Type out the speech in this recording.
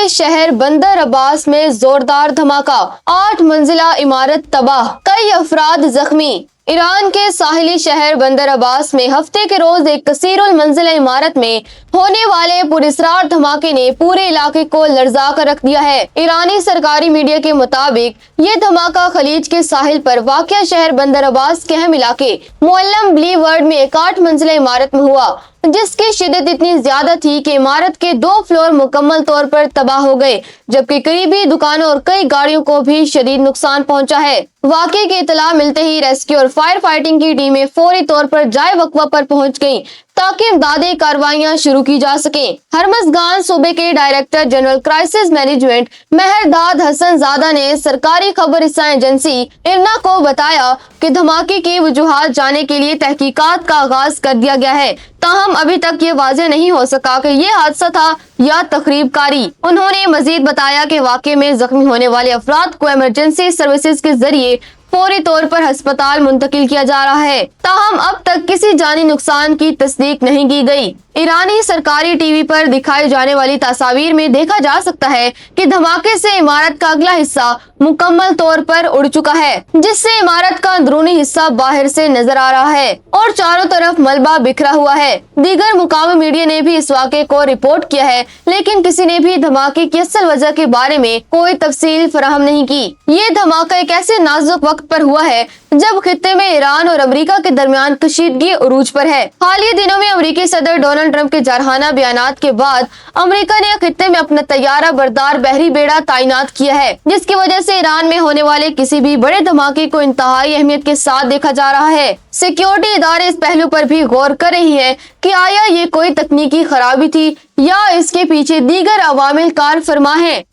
साहिली शहर बंदर अब्बास में जोरदार धमाका, 8 मंजिला इमारत तबाह, कई अफराद जख्मी। ईरान के साहिली शहर बंदर अब्बास में हफ्ते के रोज एक कसीरुल मंजिला इमारत में होने वाले पुरस्रार धमाके ने पूरे इलाके को लर्जा कर रख दिया है। ईरानी सरकारी मीडिया के मुताबिक ये धमाका खलीज के साहिल पर वाक़या शहर बंदर अब्बास के अहम इलाके मुअल्लम ब्लीवर्ड में एक 8 मंजिला इमारत में हुआ, जिसकी शिद्दत इतनी ज्यादा थी कि इमारत के 2 फ्लोर मुकम्मल तौर पर तबाह हो गए, जबकि करीबी दुकानों और कई गाड़ियों को भी शदीद नुकसान पहुंचा है। वाक़े की इतला मिलते ही रेस्क्यू और फायर फाइटिंग की टीमें फौरी तौर पर जाए वक़्वा पर पहुंच गईं ताकि इमदादी कार्रवाइयां शुरू की जा सकें। हरमज़गान सूबे के director general crisis management Mehrdad Hasanzadeh ने सरकारी खबर रसां एजेंसी इरना को बताया कि धमाके की वजूहात जानने के लिए तहकीकात का आगाज कर दिया गया है, ताहम अभी तक ये वाज़ेह नहीं हो सका कि ये हादसा था या तखरीब कारी। उन्होंने मजीद बताया कि वाक़े में जख्मी होने वाले अफराद को इमरजेंसी सर्विसेज के जरिए फौरी तौर पर अस्पताल मुंतकिल किया जा रहा है, ताहम अब तक किसी जानी नुकसान की तस्दीक नहीं की गई। ईरानी सरकारी टीवी पर दिखाई जाने वाली तस्वीर में देखा जा सकता है कि धमाके से इमारत का अगला हिस्सा मुकम्मल तौर पर उड़ चुका है, जिससे इमारत का अंदरूनी हिस्सा बाहर से नजर आ रहा है और चारों तरफ मलबा बिखरा हुआ है। दीगर मुकामी मीडिया ने भी इस वाक़े को रिपोर्ट किया है, लेकिन किसी ने भी धमाके की असल वजह के बारे में कोई तफसील फराहम नहीं की। ये धमाका एक ऐसे नाजुक वक्त पर हुआ है जब खित्ते में ईरान और अमेरिका के दरमियान कशीदगी उरूज पर है। हालिया दिनों में अमेरिकी सदर डोनाल्ड ट्रंप के जारहाना बयानात के बाद अमेरिका ने खित्ते में अपना तैयारा बरदार बहरी बेड़ा तैनात किया है, जिसकी वजह से ईरान में होने वाले किसी भी बड़े धमाके को इंतहाई अहमियत के साथ देखा जा रहा है। सिक्योरिटी इदारे इस पहलू पर भी गौर कर रही है कि आया ये कोई तकनीकी खराबी थी या इसके पीछे दीगर अवामिल कार फरमा है।